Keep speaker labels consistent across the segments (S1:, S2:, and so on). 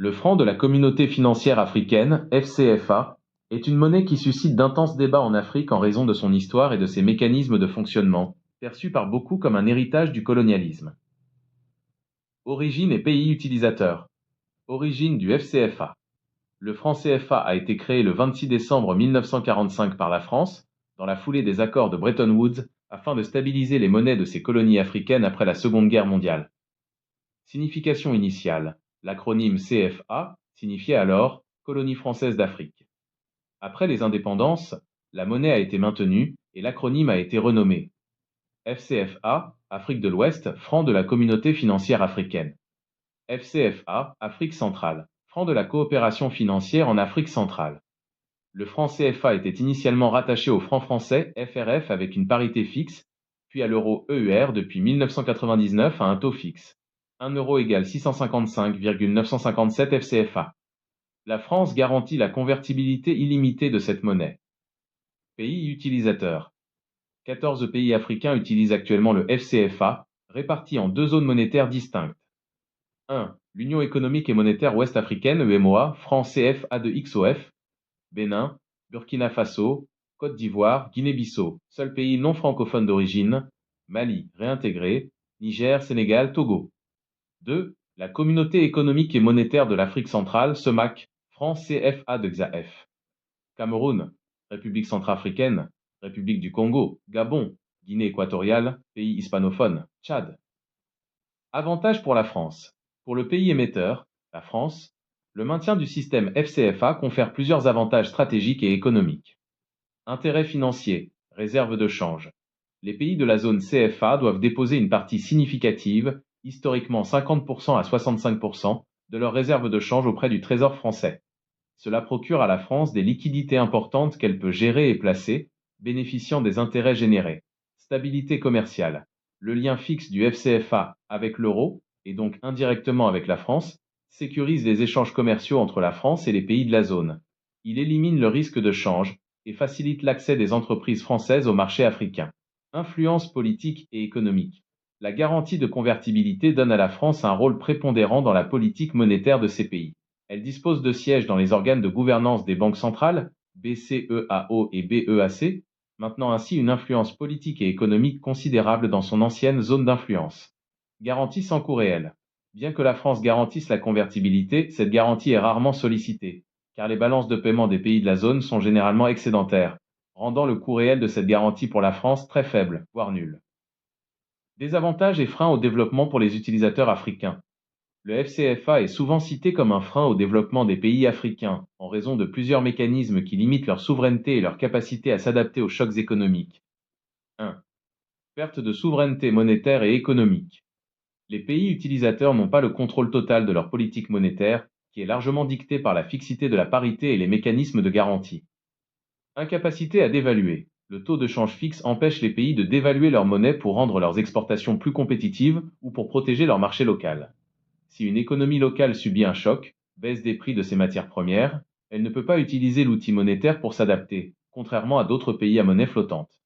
S1: Le franc de la Communauté financière africaine, FCFA, est une monnaie qui suscite d'intenses débats en Afrique en raison de son histoire et de ses mécanismes de fonctionnement, perçus par beaucoup comme un héritage du colonialisme. Origine et pays utilisateurs. Origine du FCFA. Le franc CFA a été créé le 26 décembre 1945 par la France, dans la foulée des accords de Bretton Woods, afin de stabiliser les monnaies de ces colonies africaines après la Seconde Guerre mondiale. Signification initiale. L'acronyme CFA signifiait alors Colonie française d'Afrique. Après les indépendances, la monnaie a été maintenue et l'acronyme a été renommé FCFA, Afrique de l'Ouest, franc de la Communauté financière africaine. FCFA, Afrique centrale, franc de la coopération financière en Afrique centrale. Le franc CFA était initialement rattaché au franc français FRF avec une parité fixe, puis à l'euro EUR depuis 1999 à un taux fixe. 1 euro égale 655,957 FCFA. La France garantit la convertibilité illimitée de cette monnaie. Pays utilisateurs. 14 pays africains utilisent actuellement le FCFA, répartis en deux zones monétaires distinctes. 1. L'Union économique et monétaire ouest-africaine, UEMOA, franc CFA de XOF, Bénin, Burkina Faso, Côte d'Ivoire, Guinée-Bissau, seuls pays non francophones d'origine, Mali, réintégré, Niger, Sénégal, Togo. 2. La Communauté économique et monétaire de l'Afrique centrale, CEMAC, franc CFA de XAF. Cameroun, République centrafricaine, République du Congo, Gabon, Guinée équatoriale, pays hispanophone, Tchad. Avantages pour la France. Pour le pays émetteur, la France, le maintien du système FCFA confère plusieurs avantages stratégiques et économiques. Intérêts financiers, réserve de change. Les pays de la zone CFA doivent déposer une partie significative, historiquement 50% à 65%, de leurs réserves de change auprès du Trésor français. Cela procure à la France des liquidités importantes qu'elle peut gérer et placer, bénéficiant des intérêts générés. Stabilité commerciale. Le lien fixe du FCFA avec l'euro, et donc indirectement avec la France, sécurise les échanges commerciaux entre la France et les pays de la zone. Il élimine le risque de change et facilite l'accès des entreprises françaises au marché africain. Influence politique et économique. La garantie de convertibilité donne à la France un rôle prépondérant dans la politique monétaire de ces pays. Elle dispose de sièges dans les organes de gouvernance des banques centrales, BCEAO et BEAC, maintenant ainsi une influence politique et économique considérable dans son ancienne zone d'influence. Garantie sans coût réel. Bien que la France garantisse la convertibilité, cette garantie est rarement sollicitée, car les balances de paiement des pays de la zone sont généralement excédentaires, rendant le coût réel de cette garantie pour la France très faible, voire nul. Désavantages et freins au développement pour les utilisateurs africains. Le FCFA est souvent cité comme un frein au développement des pays africains, en raison de plusieurs mécanismes qui limitent leur souveraineté et leur capacité à s'adapter aux chocs économiques. 1. Perte de souveraineté monétaire et économique. Les pays utilisateurs n'ont pas le contrôle total de leur politique monétaire, qui est largement dictée par la fixité de la parité et les mécanismes de garantie. Incapacité à dévaluer. Le taux de change fixe empêche les pays de dévaluer leur monnaie pour rendre leurs exportations plus compétitives ou pour protéger leur marché local. Si une économie locale subit un choc, baisse des prix de ses matières premières, elle ne peut pas utiliser l'outil monétaire pour s'adapter, contrairement à d'autres pays à monnaie flottante.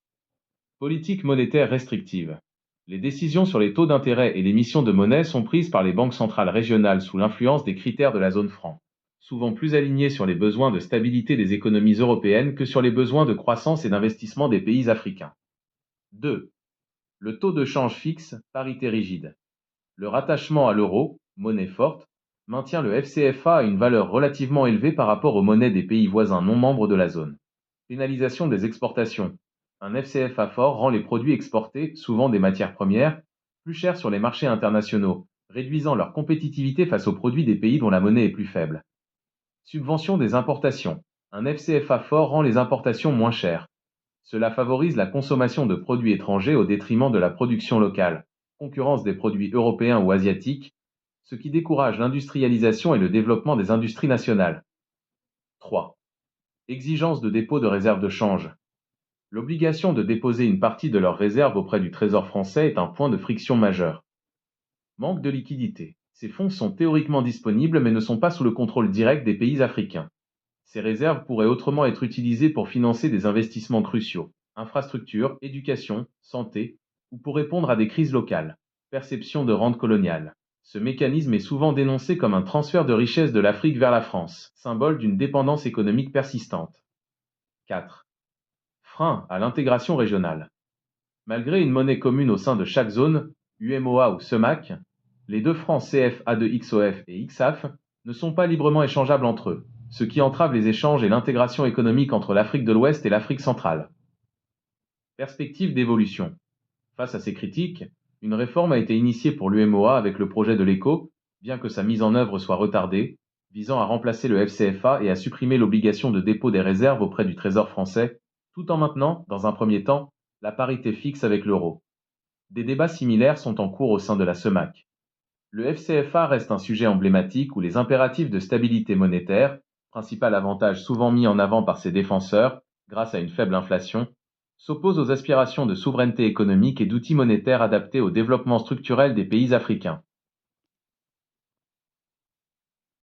S1: Politique monétaire restrictive. Les décisions sur les taux d'intérêt et l'émission de monnaie sont prises par les banques centrales régionales sous l'influence des critères de la zone franc, souvent plus alignés sur les besoins de stabilité des économies européennes que sur les besoins de croissance et d'investissement des pays africains. 2. Le taux de change fixe, parité rigide. Le rattachement à l'euro, monnaie forte, maintient le FCFA à une valeur relativement élevée par rapport aux monnaies des pays voisins non membres de la zone. Pénalisation des exportations. Un FCFA fort rend les produits exportés, souvent des matières premières, plus chers sur les marchés internationaux, réduisant leur compétitivité face aux produits des pays dont la monnaie est plus faible. Subvention des importations. Un FCFA fort rend les importations moins chères. Cela favorise la consommation de produits étrangers au détriment de la production locale, concurrence des produits européens ou asiatiques, ce qui décourage l'industrialisation et le développement des industries nationales. 3. Exigence de dépôt de réserves de change. L'obligation de déposer une partie de leurs réserves auprès du Trésor français est un point de friction majeur. Manque de liquidité. Ces fonds sont théoriquement disponibles mais ne sont pas sous le contrôle direct des pays africains. Ces réserves pourraient autrement être utilisées pour financer des investissements cruciaux, infrastructures, éducation, santé, ou pour répondre à des crises locales, perception de rente coloniale. Ce mécanisme est souvent dénoncé comme un transfert de richesse de l'Afrique vers la France, symbole d'une dépendance économique persistante. 4. Frein à l'intégration régionale. Malgré une monnaie commune au sein de chaque zone, UMOA ou CEMAC, les deux francs CFA2XOF et XAF ne sont pas librement échangeables entre eux, ce qui entrave les échanges et l'intégration économique entre l'Afrique de l'Ouest et l'Afrique centrale. Perspective d'évolution. Face à ces critiques, une réforme a été initiée pour l'UMOA avec le projet de l'ECO, bien que sa mise en œuvre soit retardée, visant à remplacer le FCFA et à supprimer l'obligation de dépôt des réserves auprès du Trésor français, tout en maintenant, dans un premier temps, la parité fixe avec l'euro. Des débats similaires sont en cours au sein de la CEMAC. Le FCFA reste un sujet emblématique où les impératifs de stabilité monétaire, principal avantage souvent mis en avant par ses défenseurs, grâce à une faible inflation, s'opposent aux aspirations de souveraineté économique et d'outils monétaires adaptés au développement structurel des pays africains.